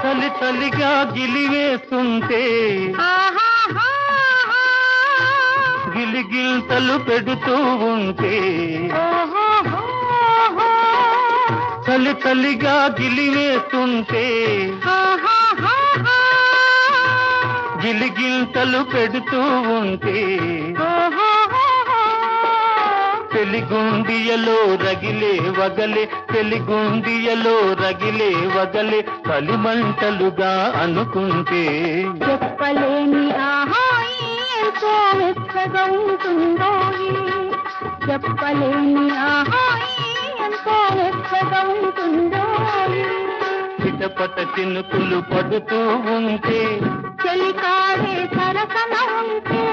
చలి చలిగా గిలివేస్తుంటే గిలిగిల్తలు పెడుతూ ఉంటే చలి చలిగా గిలివేస్తుంటే గిలిగిల్తలు పెడుతూ ఉంటే తెలుగుండియలో రగిలే వగలే తెలుగుండియలో రగిలే వగలే కలిమంటలుగా అనుకుంటే చెప్పలేని ఆహాయి ఎంతో మెత్తగా ఉంటుందో చెప్పలేని ఆహాయి ఎంతో మెత్తగా ఉంటుందో చిటపట చినుకులు పడుతూ ఉంటే చెలికాడే సరసన ఉంటే